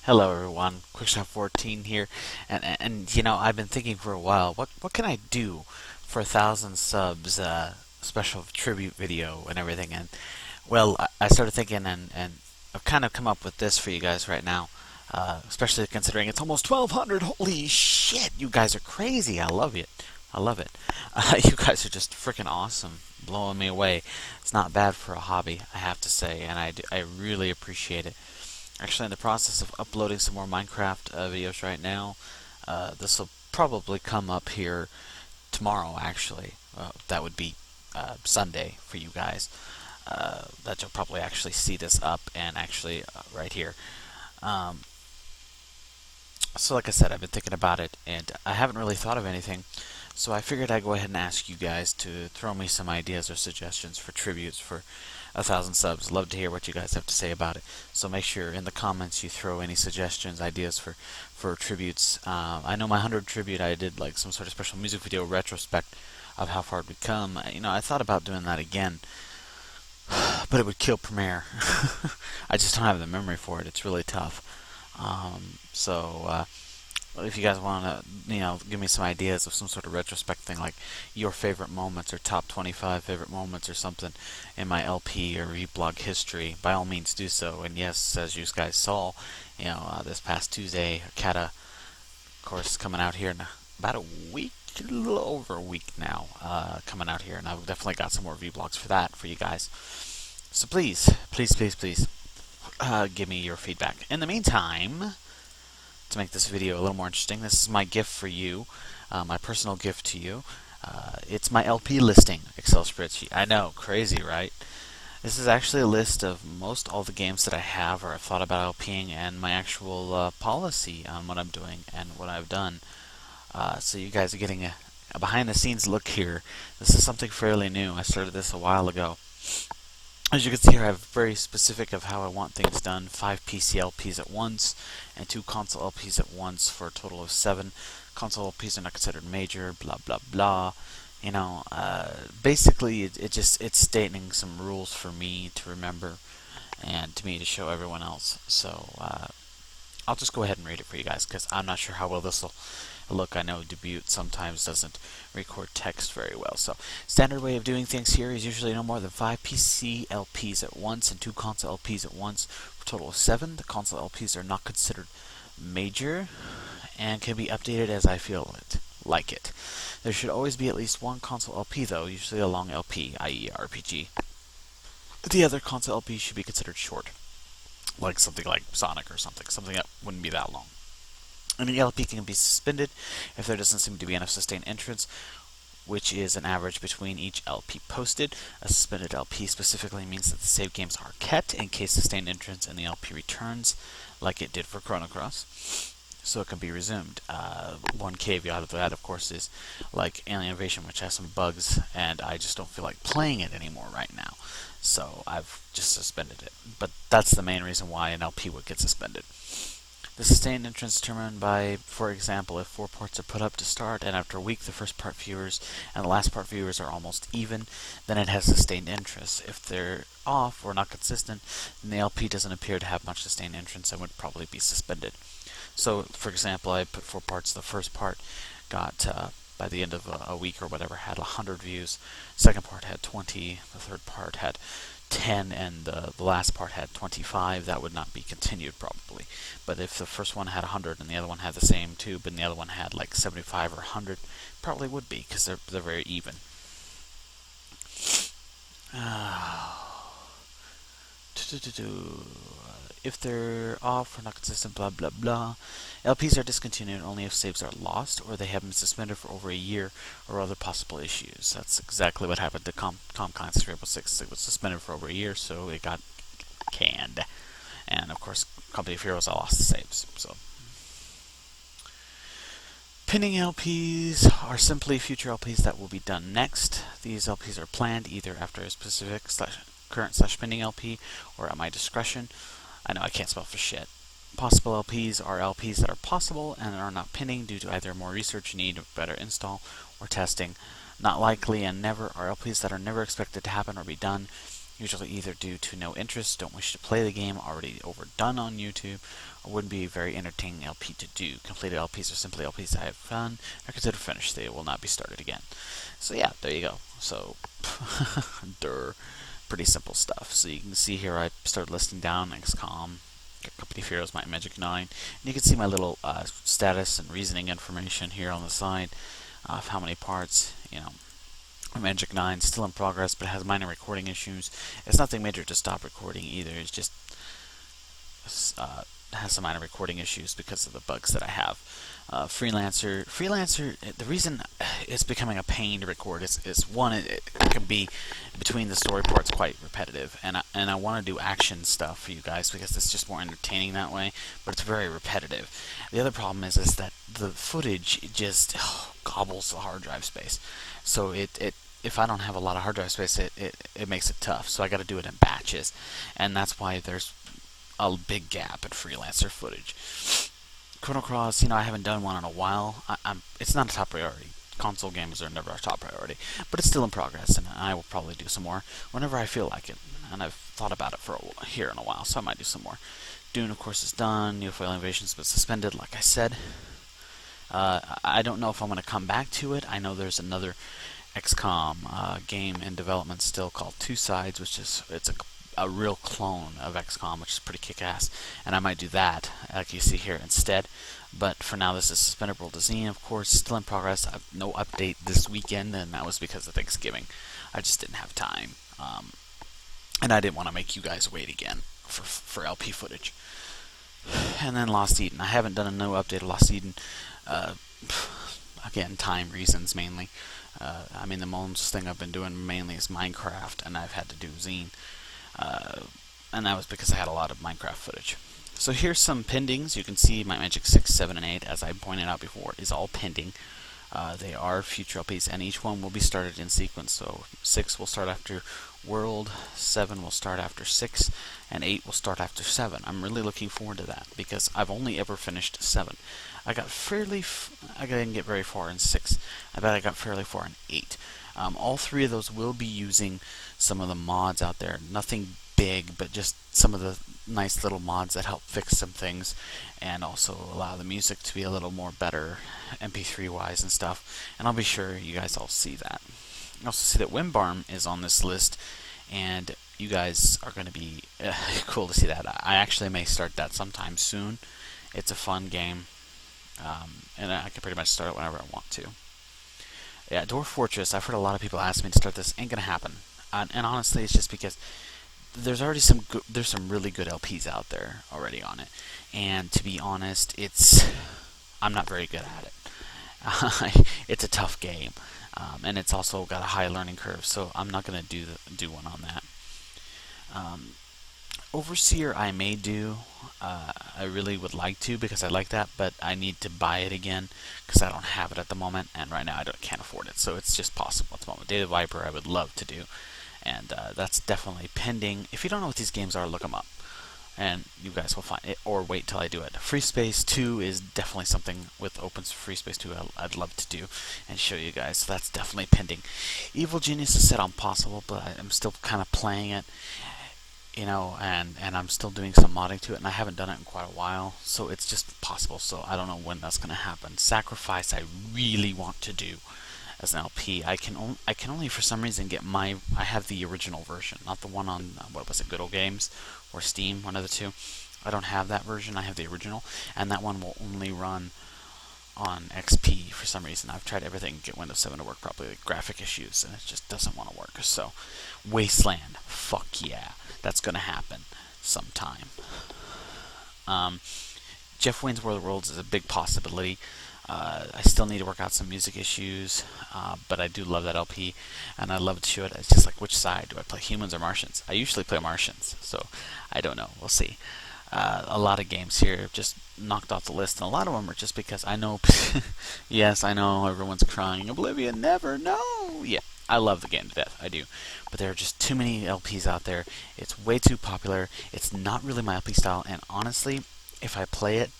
Hello everyone, Quicks14 here, and you know I've been thinking for a while, what can I do for 1,000 subs, special tribute video and everything, and well I started thinking and I've kind of come up with this for you guys right now, especially considering it's almost 1,200. Holy shit, you guys are crazy! I love it, I love it. You guys are just freaking awesome, blowing me away. It's not bad for a hobby, I have to say, and I really appreciate it. Actually, in the process of uploading some more Minecraft videos right now. This will probably come up here tomorrow, actually. That would be Sunday for you guys. That you'll probably actually see this up and actually right here. Um, so, like I said, I've been thinking about it and I haven't really thought of anything. So I figured I'd go ahead and ask you guys to throw me some ideas or suggestions for tributes for 1,000 subs. Love to hear what you guys have to say about it. So make sure in the comments you throw any suggestions, ideas for tributes. I know my 100 tribute, I did like some sort of special music video retrospect of how far we'd come. You know, I thought about doing that again, but it would kill Premiere. I just don't have the memory for it. It's really tough. So if you guys want to, give me some ideas of some sort of retrospect thing, like your favorite moments or top 25 favorite moments or something in my LP or vlog history, by all means do so. And yes, as you guys saw, this past Tuesday, Kata, of course, coming out here in about a week, a little over a week now, coming out here, and I've definitely got some more vlogs for that for you guys. So please, please, please, please, give me your feedback. In the meantime, to make this video a little more interesting, this is my gift for you, my personal gift to you. It's my LP listing Excel spreadsheet. I know, crazy, right? This is actually a list of most all the games that I have or I've thought about LPing and my actual policy on what I'm doing and what I've done. So you guys are getting a behind the scenes look here. This is something fairly new. I started this a while ago. As you can see here, I have very specific of how I want things done. 5 PC LPs at once, and 2 console LPs at once for a total of 7. Console LPs are not considered major, blah blah blah. Basically, it's stating some rules for me to remember, and to me to show everyone else. So I'll just go ahead and read it for you guys, because I'm not sure how well this will look. I know Debut sometimes doesn't record text very well. So, standard way of doing things here is usually no more than 5 PC LPs at once and 2 console LPs at once, for a total of 7. The console LPs are not considered major and can be updated as I feel it. There should always be at least one console LP though, usually a long LP, i.e. RPG. The other console LP should be considered short, like something like Sonic or something that wouldn't be that long. And the LP can be suspended if there doesn't seem to be enough sustained entrance, which is an average between each LP posted. A suspended LP specifically means that the save games are kept in case sustained entrance in the LP returns, like it did for Chrono Cross, so it can be resumed. One caveat of that, of course, is like Alien Invasion, which has some bugs, and I just don't feel like playing it anymore right now. So I've just suspended it. But that's the main reason why an LP would get suspended. The sustained entrance determined by, for example, if 4 parts are put up to start and after a week the first part viewers and the last part viewers are almost even, then it has sustained entrance. If they're off or not consistent, then the LP doesn't appear to have much sustained entrance and would probably be suspended. So, for example, I put 4 parts. The first part got, by the end of a week or whatever, had 100 views. Second part had 20. The third part had 10, and the last part had 25. That would not be continued probably. But if the first one had 100 and the other one had the same tube and the other one had like 75 or 100, probably would be, because they're very even. If they're off or not consistent, blah blah blah. LPs are discontinued only if saves are lost or they have been suspended for over a year or other possible issues. That's exactly what happened to Comcast 306. It was suspended for over a year, so it got canned. And of course, Company of Heroes, I lost the saves. So, pinning LPs are simply future LPs that will be done next. These LPs are planned either after a specific current/pending LP or at my discretion. I know I can't spell for shit. Possible LPs are LPs that are possible and are not pinning due to either more research need, better install, or testing. Not likely and never are LPs that are never expected to happen or be done. usually either due to no interest, don't wish to play the game, already overdone on YouTube, or wouldn't be a very entertaining LP to do. Completed LPs are simply LPs I have done or consider finished. They will not be started again. So yeah, there you go. So, pretty simple stuff. So you can see here I started listing down XCOM, Company of Heroes, my Magic 9, and you can see my little status and reasoning information here on the side of how many parts, Magic 9 still in progress, but has minor recording issues. It's nothing major to stop recording either. It's just has some minor recording issues because of the bugs that I have. Freelancer. The reason it's becoming a pain to record is one, it can be between the story parts quite repetitive, and I want to do action stuff for you guys because it's just more entertaining that way. But it's very repetitive. The other problem is that the footage just gobbles the hard drive space. So if I don't have a lot of hard drive space, it makes it tough. So I got to do it in batches, and that's why there's a big gap in freelancer footage. Chrono Cross, I haven't done one in a while. It's not a top priority. Console games are never a top priority, but it's still in progress, and I will probably do some more whenever I feel like it. And I've thought about it for here in a while, so I might do some more. Dune, of course, is done. UFO Invasion's been suspended, like I said. I don't know if I'm going to come back to it. I know there's another XCOM game in development still called Two Sides, which is a real clone of XCOM, which is pretty kick-ass, and I might do that, like you see here, instead. But for now, this is suspended. World of Zine, of course, still in progress. I've no update this weekend, and that was because of Thanksgiving. I just didn't have time, and I didn't want to make you guys wait again for LP footage. And then Lost Eden. I haven't done a no update of Lost Eden. Again, time reasons mainly. The most thing I've been doing mainly is Minecraft, and I've had to do Zine. And that was because I had a lot of Minecraft footage. So here's some pendings. You can see my Magic 6, 7, and 8, as I pointed out before, is all pending. They are future LPs, and each one will be started in sequence. So 6 will start after World, 7 will start after 6, and 8 will start after 7. I'm really looking forward to that, because I've only ever finished 7. I didn't get very far in 6. I bet I got fairly far in 8. All 3 of those will be using some of the mods out there. Nothing big, but just some of the nice little mods that help fix some things and also allow the music to be a little more better MP3 wise and stuff. And I'll be sure you guys all see that. You also see that Wimbarm is on this list, and you guys are going to be cool to see that. I actually may start that sometime soon. It's a fun game, and I can pretty much start it whenever I want to. Yeah, Dwarf Fortress, I've heard a lot of people ask me to start this. Ain't gonna happen. And honestly, it's just because there's already some really good LPs out there already on it. And to be honest, I'm not very good at it. It's a tough game, and it's also got a high learning curve. So I'm not gonna do one on that. Overseer I may do. I really would like to because I like that, but I need to buy it again because I don't have it at the moment, and right now I can't afford it, so it's just possible at the moment. Data Viper I would love to do, and that's definitely pending. If you don't know what these games are, look them up, and you guys will find it, or wait till I do it. Free Space 2 is definitely something with Free Space 2 I'd love to do and show you guys, so that's definitely pending. Evil Genius is set on possible, but I'm still kind of playing it. And I'm still doing some modding to it, and I haven't done it in quite a while, so it's just possible, so I don't know when that's going to happen. Sacrifice I really want to do as an LP. I can only for some reason get I have the original version, not the one on, Good Old Games, or Steam, one of the two. I don't have that version, I have the original, and that one will only run on XP for some reason. I've tried everything to get Windows 7 to work properly, like graphic issues, and it just doesn't want to work. So, Wasteland, fuck yeah, that's gonna happen sometime. Jeff Wayne's World of Worlds is a big possibility. I still need to work out some music issues, but I do love that LP, and I love to show it. It's just like, which side do I play, humans or Martians? I usually play Martians, so I don't know. We'll see. A lot of games here just knocked off the list, and a lot of them are just because I know, yes, I know everyone's crying, Oblivion, never, no! Yeah, I love the game to death, I do. But there are just too many LPs out there. It's way too popular. It's not really my LP style, and honestly, if I play it,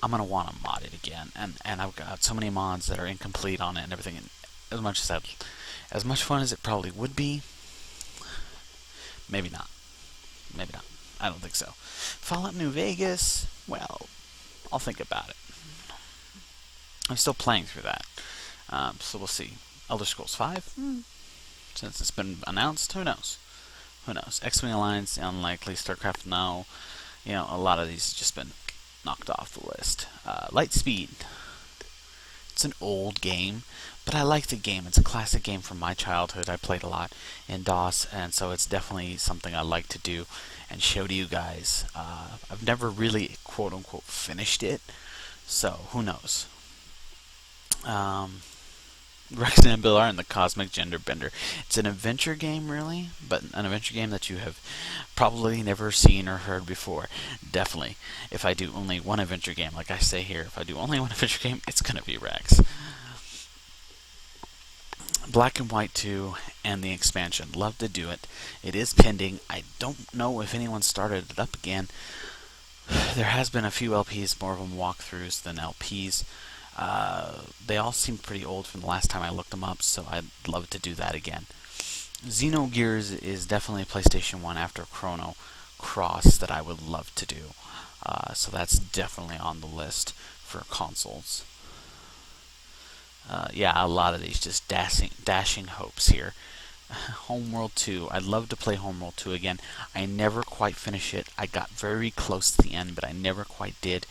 I'm going to want to mod it again. And I've got so many mods that are incomplete on it and everything. And as much fun as it probably would be, Maybe not. Maybe not. I don't think so. Fallout New Vegas, well, I'll think about it. I'm still playing through that. So we'll see. Elder Scrolls 5? Since it's been announced, who knows? Who knows? X-Wing Alliance, unlikely. StarCraft, no. You know, a lot of these have just been knocked off the list. Lightspeed. It's an old game, but I like the game. It's a classic game from my childhood. I played a lot in DOS, and so it's definitely something I like to do and show to you guys. I've never really, quote-unquote, finished it, so who knows? Rex and Bill are in the Cosmic Gender Bender. It's an adventure game, really, but an adventure game that you have probably never seen or heard before. Definitely. If I do only one adventure game, like I say here, if I do only one adventure game, it's going to be Rex. Black and White 2 and the expansion. Love to do it. It is pending. I don't know if anyone started it up again. There has been a few LPs, more of them walkthroughs than LPs. They all seem pretty old from the last time I looked them up, so I'd love to do that again. Xenogears is definitely a PlayStation 1 after Chrono Cross that I would love to do. So that's definitely on the list for consoles. Yeah, a lot of these just dashing hopes here. Homeworld 2. I'd love to play Homeworld 2 again. I never quite finished it. I got very close to the end, but I never quite did.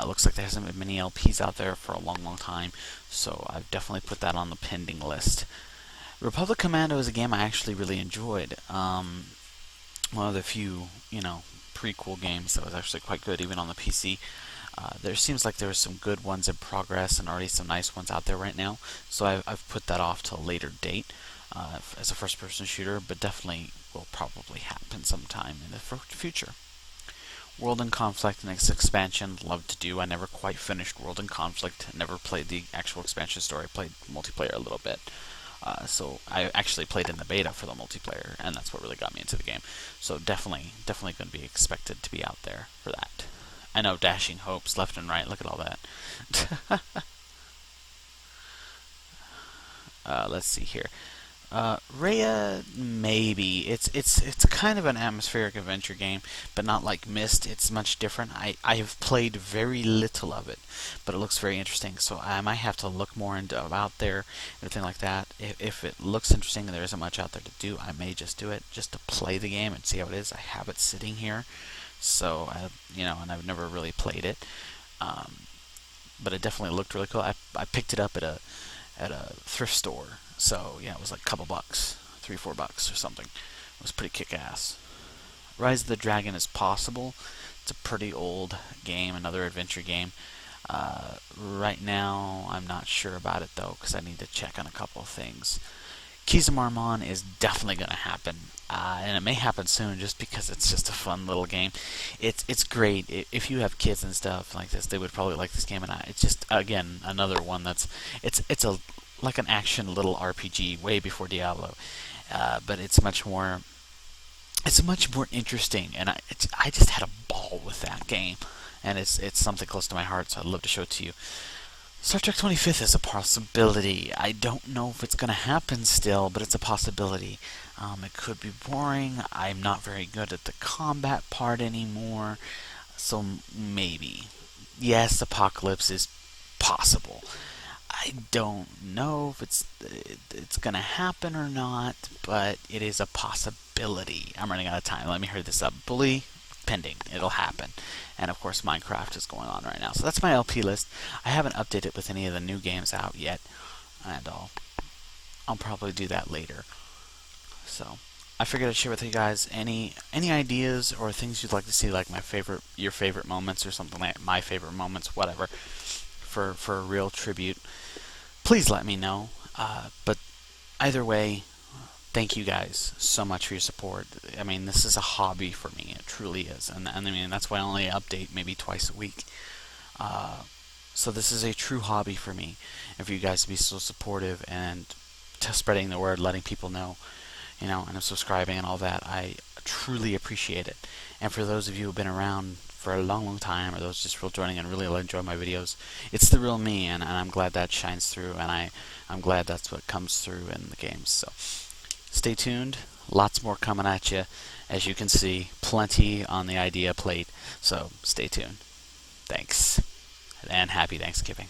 Looks like there hasn't been many LPs out there for a long time, so I've definitely put that on the pending list. Republic Commando is a game I actually really enjoyed. One of the few, prequel games that was actually quite good, even on the PC. There seems like there are some good ones in progress and already some nice ones out there right now, so I've put that off to a later date as a first-person shooter, but definitely will probably happen sometime in the future. World in Conflict and its expansion, love to do. I never quite finished World in Conflict, never played the actual expansion story, played multiplayer a little bit. So I actually played in the beta for the multiplayer, and that's what really got me into the game. So definitely going to be expected to be out there for that. I know, dashing hopes left and right. Look at all that. Let's see here. Rhea, maybe. It's kind of an atmospheric adventure game, but not like Myst. It's much different. I have played very little of it, but it looks very interesting. So I might have to look more into out there, everything like that. If it looks interesting and there isn't much out there to do, I may just do it just to play the game and see how it is. I have it sitting here, so and I've never really played it. But it definitely looked really cool. I picked it up at a thrift store. So, yeah, it was like a couple bucks, $3-4 or something. It was pretty kick-ass. Rise of the Dragon is possible. It's a pretty old game, another adventure game. Right now, I'm not sure about it, though, because I need to check on a couple of things. Keys of Marmon is definitely going to happen, and it may happen soon just because it's just a fun little game. It's great. If you have kids and stuff like this, they would probably like this game, and it's just, again, another one that's, it's like an action little RPG way before Diablo, but it's much more interesting, and I just had a ball with that game, and it's something close to my heart, so I'd love to show it to you. Star Trek 25th is a possibility. I don't know if it's going to happen still, but it's a possibility. It could be boring. I'm not very good at the combat part anymore, so maybe. Yes, Apocalypse is possible. I don't know if it's going to happen or not, but it is a possibility. I'm running out of time. Let me hurry this up. Bully, pending. It'll happen. And of course, Minecraft is going on right now. So that's my LP list. I haven't updated with any of the new games out yet, and I'll probably do that later. So I figured I'd share with you guys any ideas or things you'd like to see, like your favorite moments or something like my favorite moments, whatever, for a real tribute. Please let me know. But either way, thank you guys so much for your support. I mean, this is a hobby for me. It truly is. And I mean, that's why I only update maybe twice a week. So this is a true hobby for me. And for you guys to be so supportive and spreading the word, letting people know, and I'm subscribing and all that, I truly appreciate it. And for those of you who have been around for a long time, or those just real joining and really enjoy my videos, it's the real me, and I'm glad that shines through, and I'm glad that's what comes through in the games. So stay tuned, lots more coming at you, As you can see, plenty on the idea plate, so stay tuned. Thanks, and happy Thanksgiving.